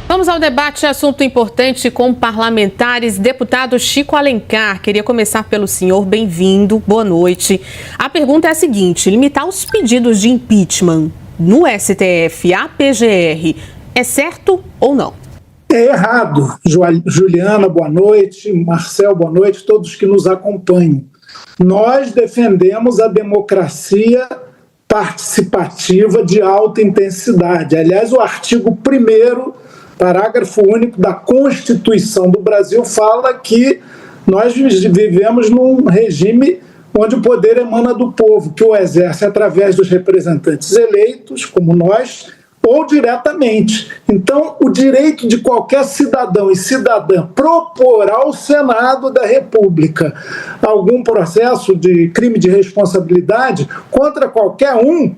Vamos ao debate, assunto importante com parlamentares. Deputado Chico Alencar, queria começar pelo senhor, bem-vindo, boa noite. A pergunta é a seguinte: limitar os pedidos de impeachment no STF à PGR é certo ou não? É errado. Juliana, boa noite. Marcel, boa noite. Todos que nos acompanham. Nós defendemos a democracia participativa de alta intensidade. Aliás, o artigo 1º, parágrafo único da Constituição do Brasil fala que nós vivemos num regime onde o poder emana do povo, que o exerce através dos representantes eleitos, como nós, ou diretamente. Então, o direito de qualquer cidadão e cidadã propor ao Senado da República algum processo de crime de responsabilidade contra qualquer um,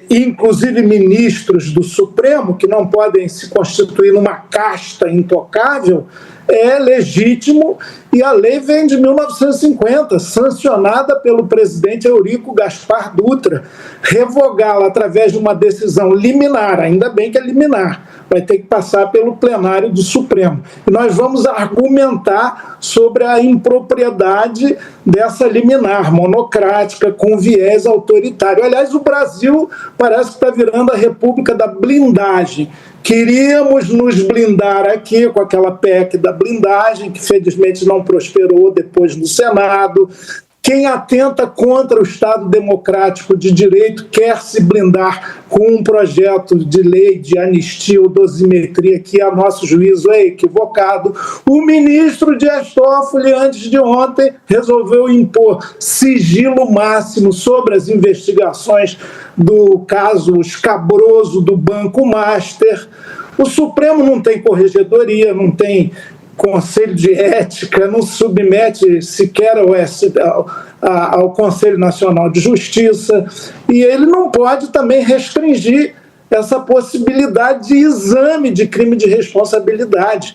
inclusive ministros do Supremo, que não podem se constituir numa casta intocável, é legítimo, e a lei vem de 1950, sancionada pelo presidente Eurico Gaspar Dutra. Revogá-la através de uma decisão liminar, ainda bem que é liminar, vai ter que passar pelo plenário do Supremo. E nós vamos argumentar sobre a impropriedade dessa liminar monocrática com viés autoritário. Aliás, o Brasil parece que está virando a república da blindagem. Queríamos nos blindar aqui com aquela PEC da blindagem, que felizmente não prosperou depois no Senado. Quem atenta contra o Estado democrático de direito quer se blindar com um projeto de lei de anistia ou dosimetria que, a nosso juízo, é equivocado. O ministro Dias Toffoli, antes de ontem, resolveu impor sigilo máximo sobre as investigações do caso escabroso do Banco Master. O Supremo não tem corregedoria, não tem Conselho de Ética, não submete sequer ao Conselho Nacional de Justiça, e ele não pode também restringir essa possibilidade de exame de crime de responsabilidade.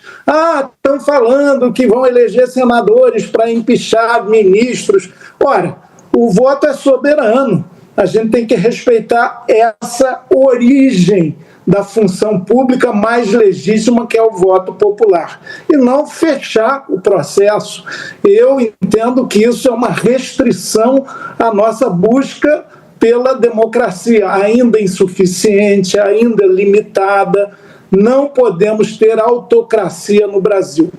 Estão falando que vão eleger senadores para empichar ministros. Ora, o voto é soberano. A gente tem que respeitar essa origem da função pública mais legítima, que é o voto popular, e não fechar o processo. Eu entendo que isso é uma restrição à nossa busca pela democracia, ainda insuficiente, ainda limitada. Não podemos ter autocracia no Brasil,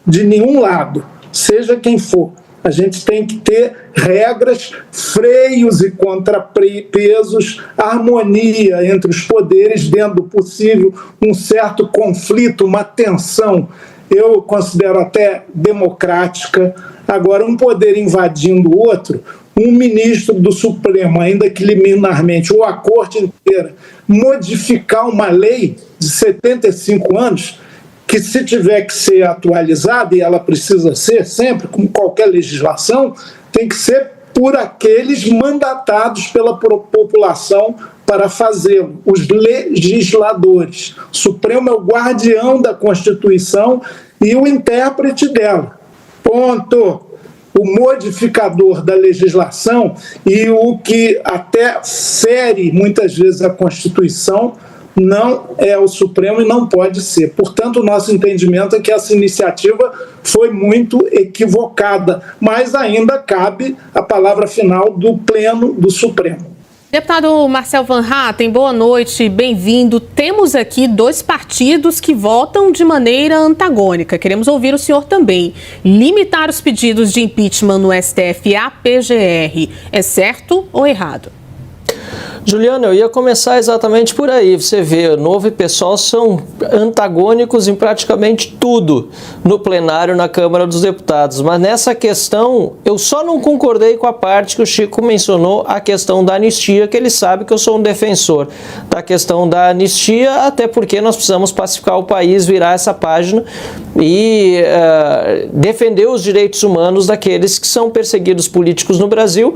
de nenhum lado, seja quem for. A gente tem que ter regras, freios e contrapesos, harmonia entre os poderes, dentro do possível, um certo conflito, uma tensão, eu considero até democrática. Agora, um poder invadindo o outro, um ministro do Supremo, ainda que liminarmente, ou a Corte inteira, modificar uma lei de 75 anos, que se tiver que ser atualizada, e ela precisa ser sempre, como qualquer legislação, tem que ser por aqueles mandatados pela população para fazê-lo, os legisladores. O Supremo é o guardião da Constituição e o intérprete dela. Ponto. O modificador da legislação e o que até fere muitas vezes a Constituição não é o Supremo e não pode ser. Portanto, o nosso entendimento é que essa iniciativa foi muito equivocada, mas ainda cabe a palavra final do Pleno do Supremo. Deputado Marcel Van Hatten, boa noite, bem-vindo. Temos aqui dois partidos que votam de maneira antagônica. Queremos ouvir o senhor também. Limitar os pedidos de impeachment no STF à PGR é certo ou errado? Juliana, eu ia começar exatamente por aí. Você vê, o Novo e PSOL são antagônicos em praticamente tudo no plenário na Câmara dos Deputados. Mas nessa questão, eu só não concordei com a parte que o Chico mencionou, a questão da anistia, que ele sabe que eu sou um defensor da questão da anistia, até porque nós precisamos pacificar o país, virar essa página e defender os direitos humanos daqueles que são perseguidos políticos no Brasil.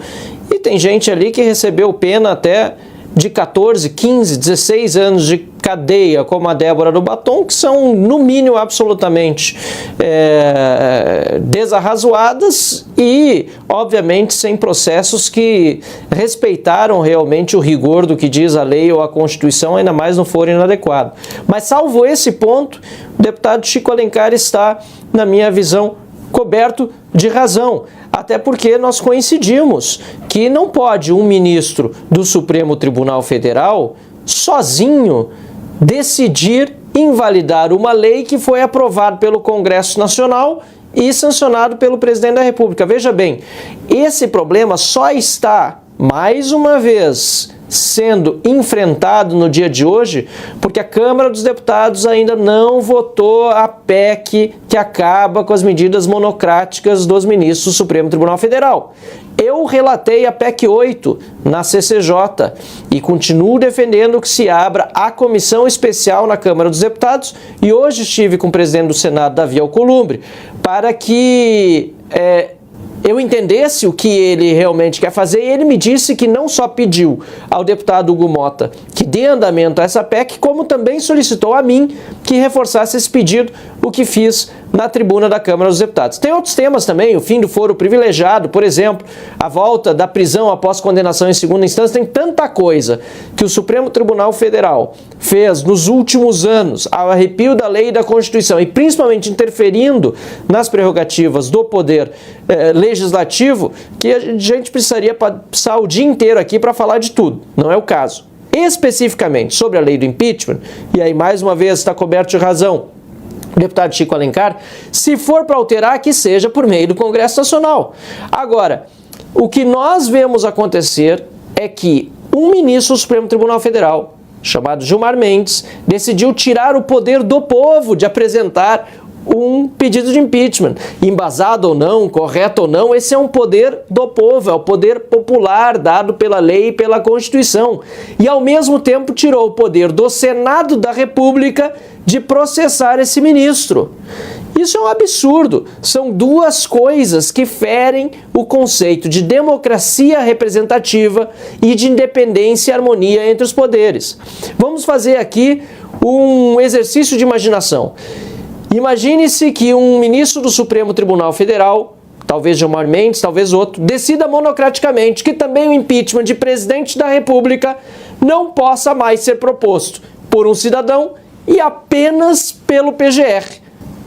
E tem gente ali que recebeu pena até de 14, 15, 16 anos de cadeia, como a Débora do Batom, que são, no mínimo, absolutamente desarrazoadas e, obviamente, sem processos que respeitaram realmente o rigor do que diz a lei ou a Constituição, ainda mais não forem inadequados. Mas, salvo esse ponto, o deputado Chico Alencar está, na minha visão, coberto de razão. Até porque nós coincidimos que não pode um ministro do Supremo Tribunal Federal sozinho decidir invalidar uma lei que foi aprovada pelo Congresso Nacional e sancionado pelo presidente da República. Veja bem, esse problema só está, mais uma vez, sendo enfrentado no dia de hoje porque a Câmara dos Deputados ainda não votou a PEC que acaba com as medidas monocráticas dos ministros do Supremo Tribunal Federal. Eu relatei a PEC 8 na CCJ e continuo defendendo que se abra a comissão especial na Câmara dos Deputados, e hoje estive com o presidente do Senado, Davi Alcolumbre, para que eu entendesse o que ele realmente quer fazer, e ele me disse que não só pediu ao deputado Hugo Mota que dê andamento a essa PEC, como também solicitou a mim que reforçasse esse pedido, o que fiz na tribuna da Câmara dos Deputados. Tem outros temas também, o fim do foro privilegiado, por exemplo, a volta da prisão após condenação em segunda instância. Tem tanta coisa que o Supremo Tribunal Federal fez nos últimos anos, ao arrepio da lei e da Constituição, e principalmente interferindo nas prerrogativas do poder legislativo, que a gente precisaria passar o dia inteiro aqui para falar de tudo. Não é o caso. Especificamente sobre a lei do impeachment, e aí mais uma vez está coberto de razão o deputado Chico Alencar, se for para alterar, que seja por meio do Congresso Nacional. Agora, o que nós vemos acontecer é que um ministro do Supremo Tribunal Federal, chamado Gilmar Mendes, decidiu tirar o poder do povo de apresentar um pedido de impeachment. Embasado ou não, correto ou não, esse é um poder do povo, é o poder popular dado pela lei e pela Constituição. E, ao mesmo tempo, tirou o poder do Senado da República de processar esse ministro. Isso é um absurdo. São duas coisas que ferem o conceito de democracia representativa e de independência e harmonia entre os poderes. Vamos fazer aqui um exercício de imaginação. Imagine-se que um ministro do Supremo Tribunal Federal, talvez Gilmar Mendes, talvez outro, decida monocraticamente que também o impeachment de presidente da República não possa mais ser proposto por um cidadão e apenas pelo PGR.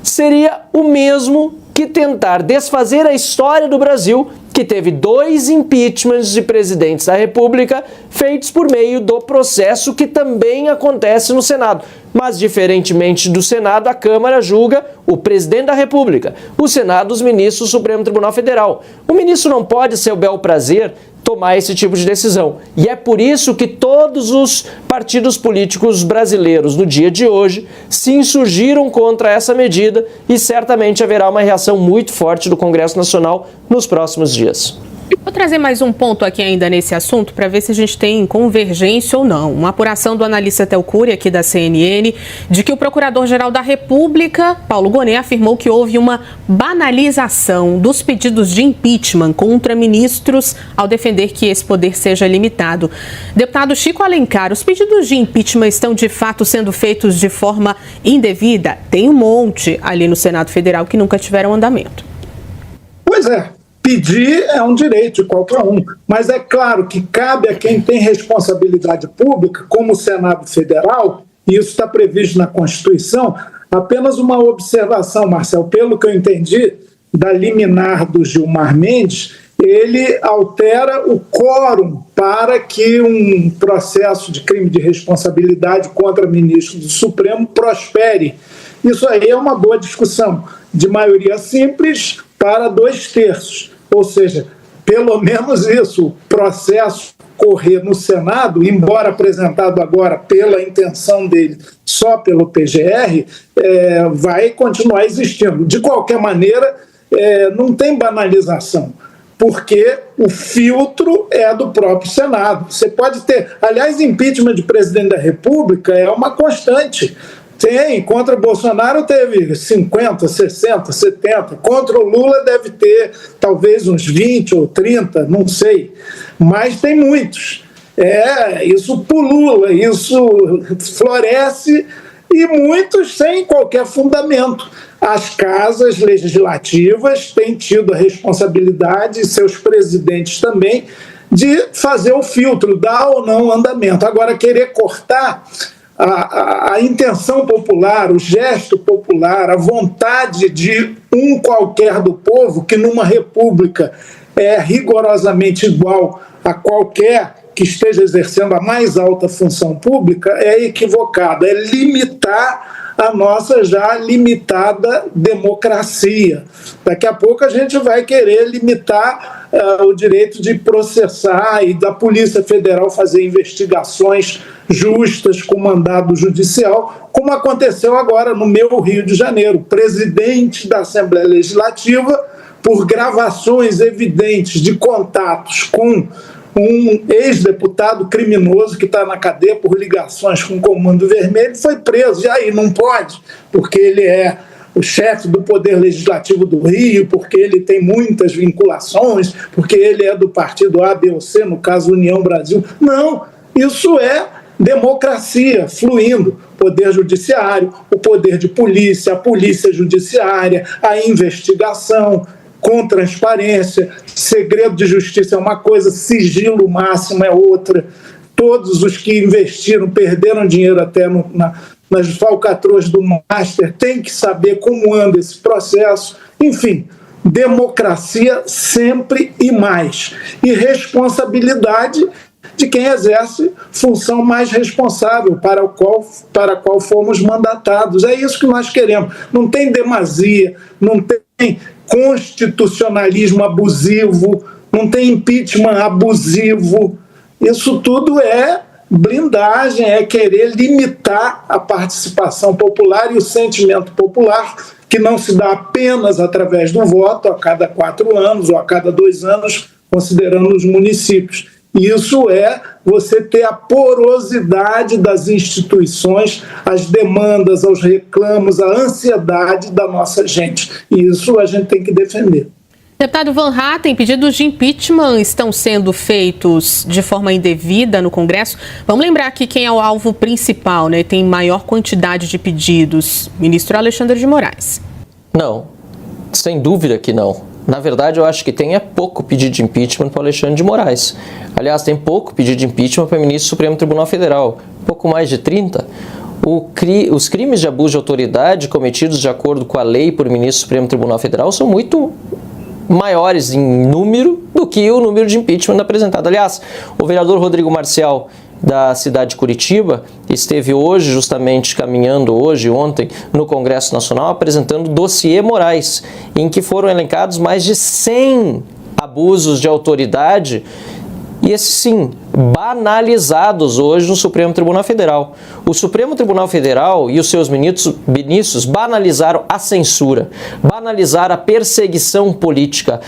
Seria o mesmo que tentar desfazer a história do Brasil, que teve 2 impeachments de presidentes da República feitos por meio do processo que também acontece no Senado. Mas, diferentemente do Senado, a Câmara julga o presidente da República, o Senado, os ministros do Supremo Tribunal Federal. O ministro não pode, seu bel prazer, tomar esse tipo de decisão. E é por isso que todos os partidos políticos brasileiros, no dia de hoje, se insurgiram contra essa medida, e certamente haverá uma reação muito forte do Congresso Nacional nos próximos dias. Vou trazer mais um ponto aqui ainda nesse assunto para ver se a gente tem convergência ou não. Uma apuração do analista Théo Cury, aqui da CNN, de que o Procurador-Geral da República, Paulo Gonet, afirmou que houve uma banalização dos pedidos de impeachment contra ministros ao defender que esse poder seja limitado. Deputado Chico Alencar, os pedidos de impeachment estão de fato sendo feitos de forma indevida? Tem um monte ali no Senado Federal que nunca tiveram andamento. Pois é. Pedir é um direito de qualquer um, mas é claro que cabe a quem tem responsabilidade pública, como o Senado Federal, e isso está previsto na Constituição. Apenas uma observação, Marcelo, pelo que eu entendi da liminar do Gilmar Mendes, ele altera o quórum para que um processo de crime de responsabilidade contra ministro do Supremo prospere. Isso aí é uma boa discussão, de maioria simples para 2/3. Ou seja, pelo menos isso, o processo correr no Senado, embora apresentado agora pela intenção dele só pelo PGR, vai continuar existindo. De qualquer maneira, não tem banalização, porque o filtro é do próprio Senado. Você pode ter, aliás, impeachment de presidente da República é uma constante. Tem, contra o Bolsonaro teve 50, 60, 70, contra o Lula deve ter talvez uns 20 ou 30, não sei, mas tem muitos. Isso pulula, isso floresce, e muitos sem qualquer fundamento. As casas legislativas têm tido a responsabilidade, e seus presidentes também, de fazer o filtro, dar ou não andamento. Agora, querer cortar a intenção popular, o gesto popular, a vontade de um qualquer do povo, que numa república é rigorosamente igual a qualquer que esteja exercendo a mais alta função pública, é equivocado, é limitar a nossa já limitada democracia. Daqui a pouco a gente vai querer limitar o direito de processar e da Polícia Federal fazer investigações justas com mandado judicial, como aconteceu agora no meu Rio de Janeiro. O presidente da Assembleia Legislativa, por gravações evidentes de contatos com um ex-deputado criminoso que está na cadeia por ligações com o Comando Vermelho, foi preso. E aí, não pode, porque ele é o chefe do Poder Legislativo do Rio, porque ele tem muitas vinculações, porque ele é do partido A, B ou C, no caso União Brasil. Não, isso é democracia fluindo. Poder judiciário, o poder de polícia, a polícia judiciária, a investigação com transparência, segredo de justiça é uma coisa, sigilo máximo é outra. Todos os que investiram, perderam dinheiro até nas falcatruas do Master, têm que saber como anda esse processo. Enfim, democracia sempre e mais. E responsabilidade de quem exerce função mais responsável para a qual fomos mandatados. É isso que nós queremos. Não tem demasia, não tem constitucionalismo abusivo, não tem impeachment abusivo. Isso tudo é blindagem, é querer limitar a participação popular e o sentimento popular, que não se dá apenas através do voto a cada 4 anos ou a cada 2 anos, considerando os municípios. Isso é você ter a porosidade das instituições, as demandas, os reclamos, a ansiedade da nossa gente. E isso a gente tem que defender. Deputado Van Hatten, pedidos de impeachment estão sendo feitos de forma indevida no Congresso. Vamos lembrar aqui quem é o alvo principal, né? Tem maior quantidade de pedidos. Ministro Alexandre de Moraes. Não, sem dúvida que não. Na verdade, eu acho que tem pouco pedido de impeachment para o Alexandre de Moraes. Aliás, tem pouco pedido de impeachment para o ministro do Supremo Tribunal Federal. Pouco mais de 30. Os crimes de abuso de autoridade cometidos de acordo com a lei por ministro do Supremo Tribunal Federal são muito maiores em número do que o número de impeachment apresentado. Aliás, o vereador Rodrigo Marcial, da cidade de Curitiba, esteve hoje, justamente caminhando ontem, no Congresso Nacional, apresentando o dossiê Moraes, em que foram elencados mais de 100 abusos de autoridade, e esses sim, banalizados hoje no Supremo Tribunal Federal. O Supremo Tribunal Federal e os seus ministros banalizaram a censura, banalizaram a perseguição política,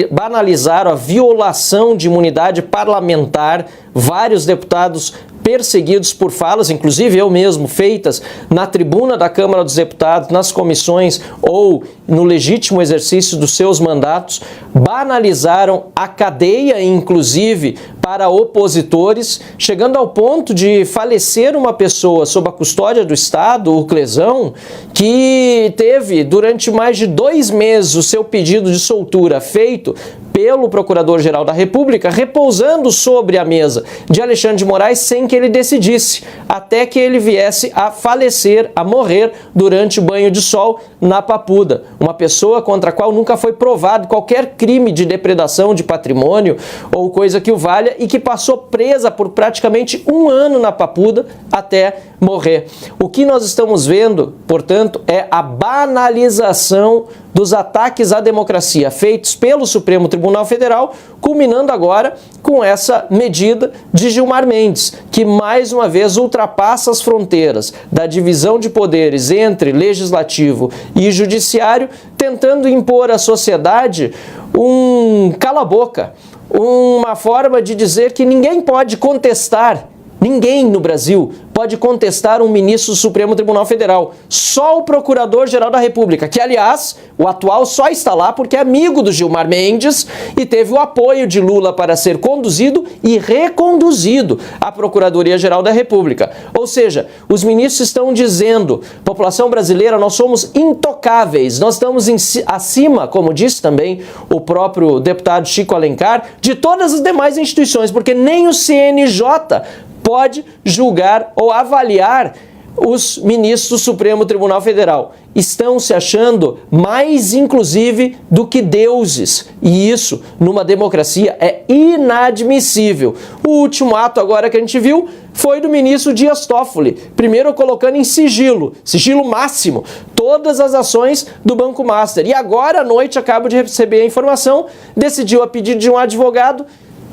banalizaram a violação de imunidade parlamentar, vários deputados perseguidos por falas, inclusive eu mesmo, feitas na tribuna da Câmara dos Deputados, nas comissões ou no legítimo exercício dos seus mandatos, banalizaram a cadeia, inclusive, para opositores, chegando ao ponto de falecer uma pessoa sob a custódia do Estado, o Clesão, que teve durante mais de 2 meses o seu pedido de soltura feito pelo Procurador-Geral da República, repousando sobre a mesa de Alexandre de Moraes sem que ele decidisse, até que ele viesse a falecer, a morrer durante o banho de sol na Papuda. Uma pessoa contra a qual nunca foi provado qualquer crime de depredação de patrimônio ou coisa que o valha e que passou presa por praticamente 1 ano na Papuda até morrer. O que nós estamos vendo, portanto, é a banalização dos ataques à democracia feitos pelo Supremo Tribunal Federal, culminando agora com essa medida de Gilmar Mendes, que mais uma vez ultrapassa as fronteiras da divisão de poderes entre legislativo e judiciário, tentando impor à sociedade um cala-boca, uma forma de dizer que ninguém pode contestar, ninguém no Brasil pode contestar um ministro do Supremo Tribunal Federal. Só o Procurador-Geral da República, que, aliás, o atual só está lá porque é amigo do Gilmar Mendes e teve o apoio de Lula para ser conduzido e reconduzido à Procuradoria-Geral da República. Ou seja, os ministros estão dizendo, população brasileira, nós somos intocáveis, nós estamos acima, como disse também o próprio deputado Chico Alencar, de todas as demais instituições, porque nem o CNJ pode julgar ou avaliar os ministros do Supremo Tribunal Federal. Estão se achando mais, inclusive, do que deuses. E isso, numa democracia, é inadmissível. O último ato agora que a gente viu foi do ministro Dias Toffoli, primeiro colocando em sigilo máximo, todas as ações do Banco Master. E agora à noite, acabo de receber a informação, decidiu, a pedido de um advogado,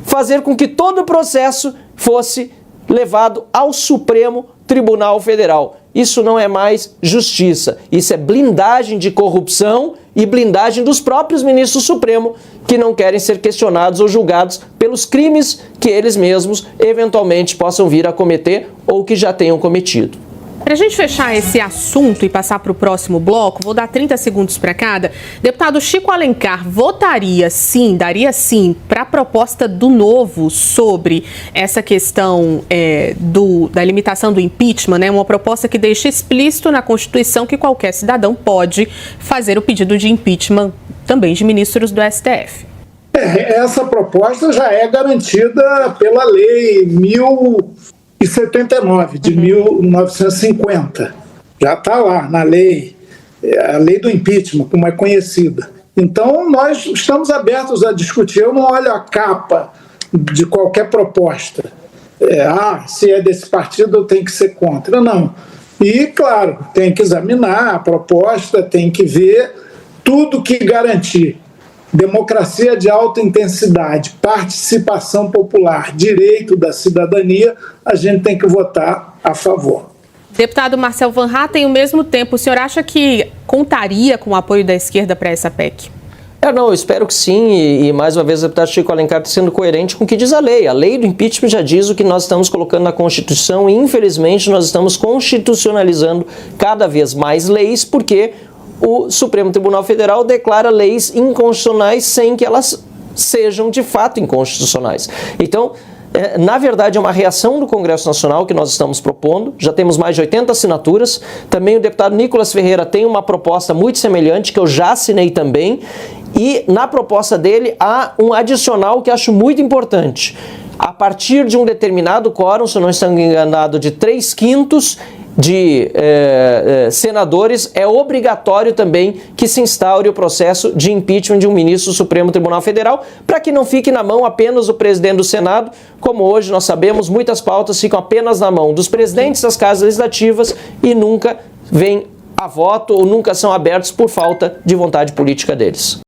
fazer com que todo o processo fosse levado ao Supremo Tribunal Federal. Isso não é mais justiça, isso é blindagem de corrupção e blindagem dos próprios ministros do Supremo que não querem ser questionados ou julgados pelos crimes que eles mesmos eventualmente possam vir a cometer ou que já tenham cometido. Para a gente fechar esse assunto e passar para o próximo bloco, vou dar 30 segundos para cada. Deputado Chico Alencar votaria sim, daria sim, para a proposta do Novo sobre essa questão da limitação do impeachment, né? Uma proposta que deixa explícito na Constituição que qualquer cidadão pode fazer o pedido de impeachment também de ministros do STF. Essa proposta já é garantida pela Lei 1079, de 1950. Já está lá na lei, a lei do impeachment, como é conhecida. Então, nós estamos abertos a discutir. Eu não olho a capa de qualquer proposta. Se é desse partido, eu tenho que ser contra. Não. E, claro, tem que examinar a proposta, tem que ver tudo que garantir. Democracia de alta intensidade, participação popular, direito da cidadania, a gente tem que votar a favor. Deputado Marcel Van Hatten, ao mesmo tempo, o senhor acha que contaria com o apoio da esquerda para essa PEC? Eu espero que sim, e mais uma vez o deputado Chico Alencar está sendo coerente com o que diz a lei. A lei do impeachment já diz o que nós estamos colocando na Constituição e, infelizmente, nós estamos constitucionalizando cada vez mais leis, porque o Supremo Tribunal Federal declara leis inconstitucionais sem que elas sejam de fato inconstitucionais. Então, na verdade, é uma reação do Congresso Nacional que nós estamos propondo. Já temos mais de 80 assinaturas. Também o deputado Nicolas Ferreira tem uma proposta muito semelhante, que eu já assinei também. E na proposta dele há um adicional que acho muito importante. A partir de um determinado quórum, se eu não estou enganado, de 3/5 de senadores, é obrigatório também que se instaure o processo de impeachment de um ministro do Supremo Tribunal Federal, para que não fique na mão apenas do presidente do Senado, como hoje nós sabemos, muitas pautas ficam apenas na mão dos presidentes das casas legislativas e nunca vêm a voto ou nunca são abertos por falta de vontade política deles.